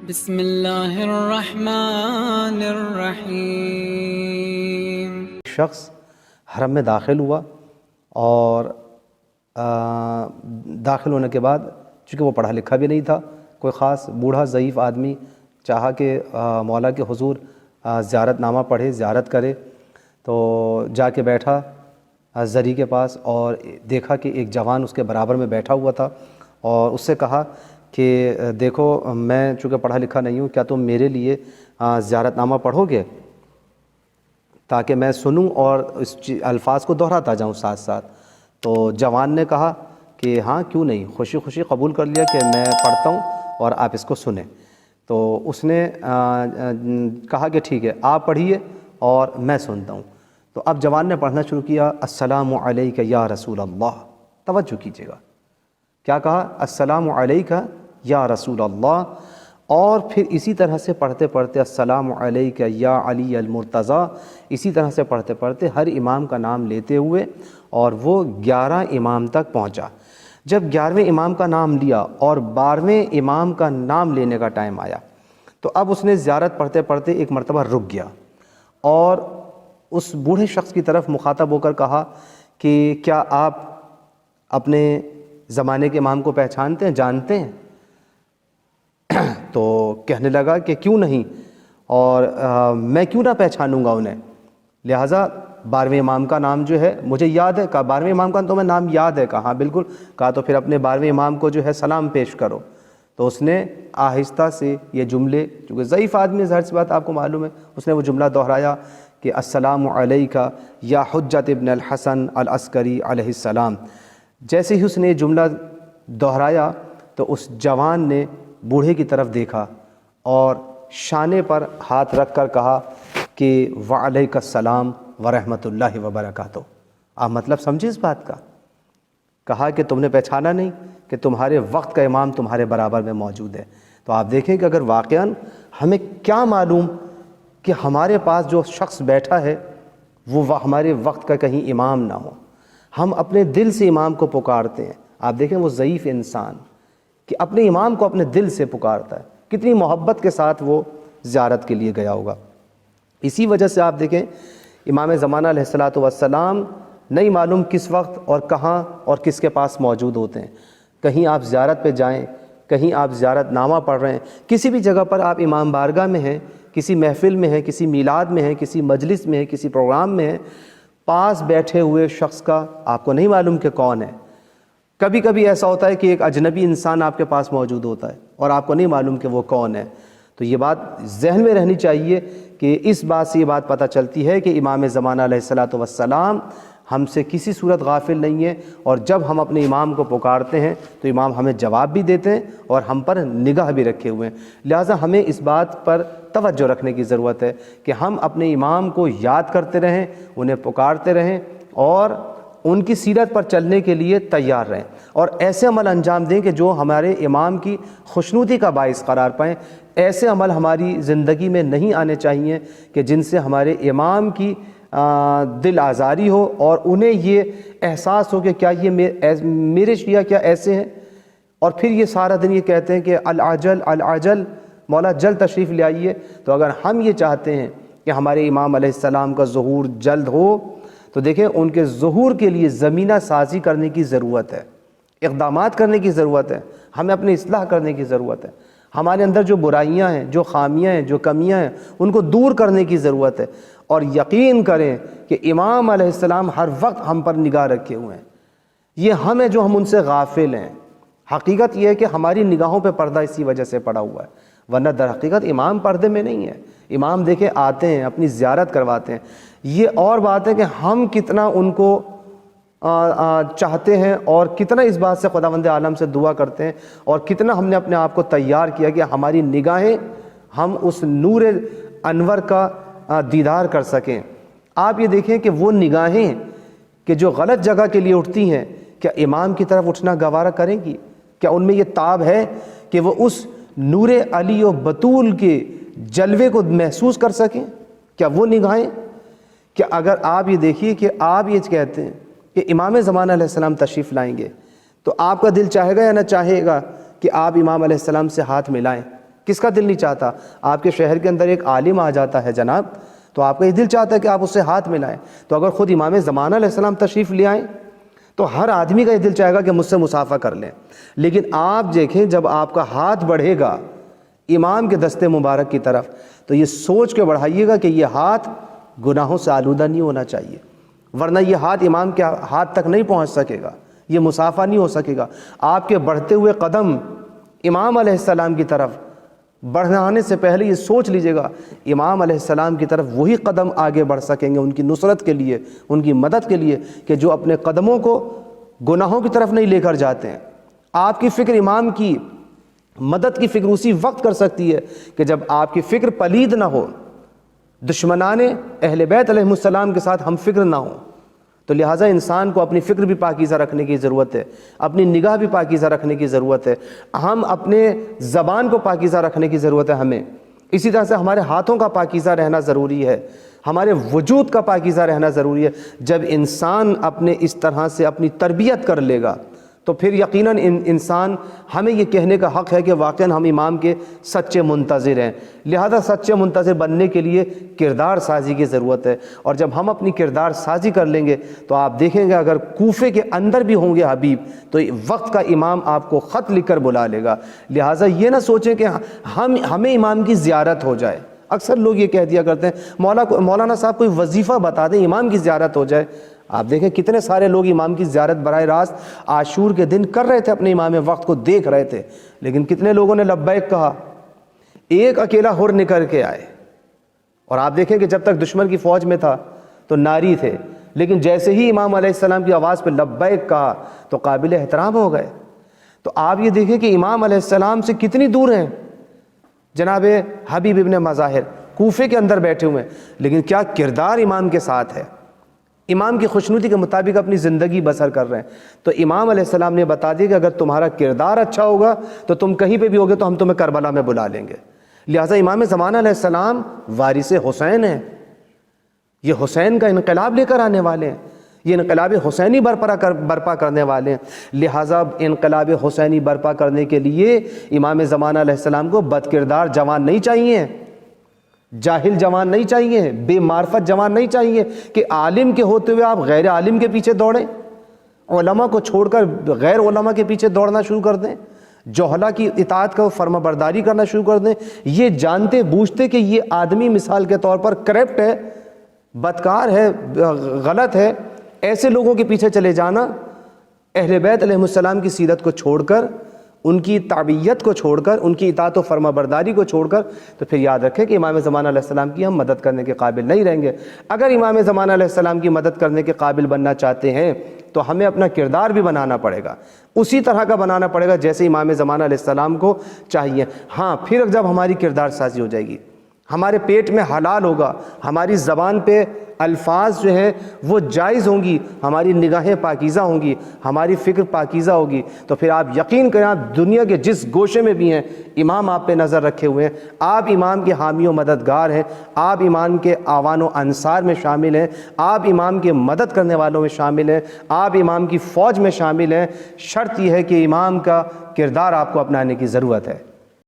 بسم اللہ الرحمن الرحیم۔ شخص حرم میں داخل ہوا اور داخل ہونے کے بعد چونکہ وہ پڑھا لکھا بھی نہیں تھا، کوئی خاص بوڑھا ضعیف آدمی چاہا کہ مولا کے حضور زیارت نامہ پڑھے، زیارت کرے، تو جا کے بیٹھا زری کے پاس اور دیکھا کہ ایک جوان اس کے برابر میں بیٹھا ہوا تھا اور اس سے کہا کہ دیکھو میں چونکہ پڑھا لکھا نہیں ہوں، کیا تم میرے لیے زیارت نامہ پڑھو گے تاکہ میں سنوں اور اس الفاظ کو دہراتا جاؤں ساتھ ساتھ؟ تو جوان نے کہا کہ ہاں کیوں نہیں، خوشی خوشی قبول کر لیا کہ میں پڑھتا ہوں اور آپ اس کو سنیں۔ تو اس نے کہا کہ ٹھیک ہے آپ پڑھیے اور میں سنتا ہوں۔ تو اب جوان نے پڑھنا شروع کیا، السلام علیک یا رسول اللہ۔ توجہ کیجیے گا، کیا کہا؟ السلام علیک یا رسول اللہ، اور پھر اسی طرح سے پڑھتے پڑھتے السلام علیک یا علی المرتضیٰ، اسی طرح سے پڑھتے پڑھتے ہر امام کا نام لیتے ہوئے اور وہ 11 امام تک پہنچا۔ جب 11ویں امام کا نام لیا اور 12ویں امام کا نام لینے کا ٹائم آیا تو اب اس نے زیارت پڑھتے پڑھتے ایک مرتبہ رک گیا اور اس بوڑھے شخص کی طرف مخاطب ہو کر کہا کہ کیا آپ اپنے زمانے کے امام کو پہچانتے ہیں، جانتے ہیں؟ تو کہنے لگا کہ کیوں نہیں، اور میں کیوں نہ پہچانوں گا انہیں، لہٰذا 12ویں امام کا نام جو ہے مجھے یاد ہے۔ کہا 12ویں امام کا تو میں نام یاد ہے۔ کہا ہاں بالکل۔ کہا تو پھر اپنے 12ویں امام کو جو ہے سلام پیش کرو۔ تو اس نے آہستہ سے یہ جملے، چونکہ ضعیف آدمی ہے ظاہر سی بات آپ کو معلوم ہے، اس نے وہ جملہ دہرایا کہ السلام علیک یا حجت ابن الحسن العسکری علیہ السلام۔ جیسے ہی اس نے یہ جملہ دہرایا تو اس جوان نے بوڑھے کی طرف دیکھا اور شانے پر ہاتھ رکھ کر کہا کہ وعلیک السلام ورحمۃ اللہ وبرکاتہ۔ آپ مطلب سمجھے اس بات کا؟ کہا کہ تم نے پہچانا نہیں کہ تمہارے وقت کا امام تمہارے برابر میں موجود ہے۔ تو آپ دیکھیں کہ اگر واقعاً ہمیں کیا معلوم کہ ہمارے پاس جو شخص بیٹھا ہے وہ ہمارے وقت کا کہیں امام نہ ہو، ہم اپنے دل سے امام کو پکارتے ہیں۔ آپ دیکھیں وہ ضعیف انسان کہ اپنے امام کو اپنے دل سے پکارتا ہے، کتنی محبت کے ساتھ وہ زیارت کے لیے گیا ہوگا۔ اسی وجہ سے آپ دیکھیں امام زمانہ علیہ الصلاۃ والسلام نہیں معلوم کس وقت اور کہاں اور کس کے پاس موجود ہوتے ہیں۔ کہیں آپ زیارت پہ جائیں، کہیں آپ زیارت نامہ پڑھ رہے ہیں، کسی بھی جگہ پر آپ امام بارگاہ میں ہیں، کسی محفل میں ہیں، کسی میلاد میں ہیں، کسی مجلس میں ہیں، کسی پروگرام میں ہیں، پاس بیٹھے ہوئے شخص کا آپ کو نہیں معلوم کہ کون ہے۔ کبھی کبھی ایسا ہوتا ہے کہ ایک اجنبی انسان آپ کے پاس موجود ہوتا ہے اور آپ کو نہیں معلوم کہ وہ کون ہے۔ تو یہ بات ذہن میں رہنی چاہیے کہ اس بات سے یہ بات پتہ چلتی ہے کہ امام زمانہ علیہ الصلاۃ والسلام ہم سے کسی صورت غافل نہیں ہے، اور جب ہم اپنے امام کو پکارتے ہیں تو امام ہمیں جواب بھی دیتے ہیں اور ہم پر نگاہ بھی رکھے ہوئے ہیں۔ لہٰذا ہمیں اس بات پر توجہ رکھنے کی ضرورت ہے کہ ہم اپنے امام کو یاد کرتے رہیں، انہیں پکارتے رہیں اور ان کی سیرت پر چلنے کے لیے تیار رہیں، اور ایسے عمل انجام دیں کہ جو ہمارے امام کی خوشنودی کا باعث قرار پائیں۔ ایسے عمل ہماری زندگی میں نہیں آنے چاہیے کہ جن سے ہمارے امام کی دل آزاری ہو اور انہیں یہ احساس ہو کہ کیا یہ میرے شیعہ کیا ایسے ہیں، اور پھر یہ سارا دن یہ کہتے ہیں کہ العجل العجل، مولا جلد تشریف لے آئیے۔ تو اگر ہم یہ چاہتے ہیں کہ ہمارے امام علیہ السلام کا ظہور جلد ہو تو دیکھیں ان کے ظہور کے لیے زمینہ سازی کرنے کی ضرورت ہے، اقدامات کرنے کی ضرورت ہے، ہمیں اپنی اصلاح کرنے کی ضرورت ہے، ہمارے اندر جو برائیاں ہیں، جو خامیاں ہیں، جو کمیاں ہیں، ان کو دور کرنے کی ضرورت ہے۔ اور یقین کریں کہ امام علیہ السلام ہر وقت ہم پر نگاہ رکھے ہوئے ہیں، یہ ہم ہیں جو ہم ان سے غافل ہیں۔ حقیقت یہ ہے کہ ہماری نگاہوں پہ پردہ اسی وجہ سے پڑا ہوا ہے، ورنہ در حقیقت امام پردے میں نہیں ہے۔ امام دیکھیں آتے ہیں، اپنی زیارت کرواتے ہیں۔ یہ اور بات ہے کہ ہم کتنا ان کو چاہتے ہیں اور کتنا اس بات سے خداوند عالم سے دعا کرتے ہیں، اور کتنا ہم نے اپنے آپ کو تیار کیا کہ ہماری نگاہیں ہم اس نور انور کا دیدار کر سکیں۔ آپ یہ دیکھیں کہ وہ نگاہیں کہ جو غلط جگہ کے لیے اٹھتی ہیں، کیا امام کی طرف اٹھنا گوارا کریں گی؟ کیا ان میں یہ تاب ہے کہ وہ اس نور علی و بطول کے جلوے کو محسوس کر سکیں؟ کیا وہ نگاہیں؟ کہ اگر آپ یہ دیکھیے کہ آپ یہ کہتے ہیں کہ امام زمانہ علیہ السلام تشریف لائیں گے تو آپ کا دل چاہے گا یا نہ چاہے گا کہ آپ امام علیہ السلام سے ہاتھ ملائیں؟ کس کا دل نہیں چاہتا؟ آپ کے شہر کے اندر ایک عالم آ جاتا ہے جناب، تو آپ کا یہ دل چاہتا ہے کہ آپ اس سے ہاتھ ملائیں۔ تو اگر خود امام زمانہ علیہ السلام تشریف لے آئیں تو ہر آدمی کا یہ دل چاہے گا کہ مجھ سے مصافحہ کر لیں۔ لیکن آپ دیکھیں جب آپ کا ہاتھ بڑھے گا امام کے دستے مبارک کی طرف تو یہ سوچ کے بڑھائیے گا کہ یہ ہاتھ گناہوں سے آلودہ نہیں ہونا چاہیے، ورنہ یہ ہاتھ امام کے ہاتھ تک نہیں پہنچ سکے گا، یہ مصافحہ نہیں ہو سکے گا۔ آپ کے بڑھتے ہوئے قدم امام علیہ السلام کی طرف بڑھانے سے پہلے یہ سوچ لیجئے گا امام علیہ السلام کی طرف وہی قدم آگے بڑھ سکیں گے ان کی نصرت کے لیے، ان کی مدد کے لیے، کہ جو اپنے قدموں کو گناہوں کی طرف نہیں لے کر جاتے ہیں۔ آپ کی فکر امام کی مدد کی فکر اسی وقت کر سکتی ہے کہ جب آپ کی فکر پلید نہ ہو، دشمنان اہل بیت علیہ السلام کے ساتھ ہم فکر نہ ہوں۔ تو لہٰذا انسان کو اپنی فکر بھی پاکیزہ رکھنے کی ضرورت ہے، اپنی نگاہ بھی پاکیزہ رکھنے کی ضرورت ہے، ہم اپنے زبان کو پاکیزہ رکھنے کی ضرورت ہے ہمیں، اسی طرح سے ہمارے ہاتھوں کا پاکیزہ رہنا ضروری ہے، ہمارے وجود کا پاکیزہ رہنا ضروری ہے۔ جب انسان اپنے اس طرح سے اپنی تربیت کر لے گا تو پھر یقیناً انسان ہمیں یہ کہنے کا حق ہے کہ واقعاً ہم امام کے سچے منتظر ہیں۔ لہذا سچے منتظر بننے کے لیے کردار سازی کی ضرورت ہے، اور جب ہم اپنی کردار سازی کر لیں گے تو آپ دیکھیں گے اگر کوفے کے اندر بھی ہوں گے حبیب تو وقت کا امام آپ کو خط لکھ کر بلا لے گا۔ لہٰذا یہ نہ سوچیں کہ ہمیں امام کی زیارت ہو جائے۔ اکثر لوگ یہ کہہ دیا کرتے ہیں مولانا صاحب کوئی وظیفہ بتا دیں امام کی زیارت ہو جائے۔ آپ دیکھیں کتنے سارے لوگ امام کی زیارت براہ راست عاشور کے دن کر رہے تھے، اپنے امام وقت کو دیکھ رہے تھے، لیکن کتنے لوگوں نے لبیک کہا، ایک اکیلا حر نکل کے آئے۔ اور آپ دیکھیں کہ جب تک دشمن کی فوج میں تھا تو ناری تھے، لیکن جیسے ہی امام علیہ السلام کی آواز پہ لبیک کہا تو قابل احترام ہو گئے۔ تو آپ یہ دیکھیں کہ امام علیہ السلام سے کتنی دور ہیں جناب حبیب ابن مظاہر، کوفے کے اندر بیٹھے ہوئے ہیں، لیکن کیا کردار امام کے ساتھ ہے، امام کی خوشنودی کے مطابق اپنی زندگی بسر کر رہے ہیں۔ تو امام علیہ السلام نے بتا دیا کہ اگر تمہارا کردار اچھا ہوگا تو تم کہیں پہ بھی ہوگے تو ہم تمہیں کربلا میں بلا لیں گے۔ لہٰذا امام زمانہ علیہ السلام وارث حسین ہیں، یہ حسین کا انقلاب لے کر آنے والے ہیں، یہ انقلاب حسینی برپا کرنے والے ہیں۔ لہٰذا انقلاب حسینی برپا کرنے کے لیے امام زمانہ علیہ السلام کو بد کردار جوان نہیں چاہیے، جاہل جوان نہیں چاہیے، بے معرفت جوان نہیں چاہیے کہ عالم کے ہوتے ہوئے آپ غیر عالم کے پیچھے دوڑیں، علماء کو چھوڑ کر غیر علماء کے پیچھے دوڑنا شروع کر دیں، جوہلا کی اطاعت کا فرما برداری کرنا شروع کر دیں، یہ جانتے بوجھتے کہ یہ آدمی مثال کے طور پر کرپٹ ہے، بدکار ہے، غلط ہے، ایسے لوگوں کے پیچھے چلے جانا، اہل بیت علیہ السلام کی سیرت کو چھوڑ کر، ان کی تابعیت کو چھوڑ کر، ان کی اطاعت و فرما برداری کو چھوڑ کر، تو پھر یاد رکھیں کہ امام زمانہ علیہ السلام کی ہم مدد کرنے کے قابل نہیں رہیں گے۔ اگر امام زمانہ علیہ السلام کی مدد کرنے کے قابل بننا چاہتے ہیں تو ہمیں اپنا کردار بھی بنانا پڑے گا، اسی طرح کا بنانا پڑے گا جیسے امام زمانہ علیہ السلام کو چاہیے۔ ہاں پھر جب ہماری کردار سازی ہو جائے گی، ہمارے پیٹ میں حلال ہوگا، ہماری زبان پہ الفاظ جو ہیں وہ جائز ہوں گی، ہماری نگاہیں پاکیزہ ہوں گی، ہماری فکر پاکیزہ ہوگی، تو پھر آپ یقین کریں آپ دنیا کے جس گوشے میں بھی ہیں امام آپ پہ نظر رکھے ہوئے ہیں، آپ امام کے حامی و مددگار ہیں، آپ امام کے آوان و انصار میں شامل ہیں، آپ امام کے مدد کرنے والوں میں شامل ہیں، آپ امام کی فوج میں شامل ہیں۔ شرط یہ ہے کہ امام کا کردار آپ کو اپنانے کی ضرورت ہے۔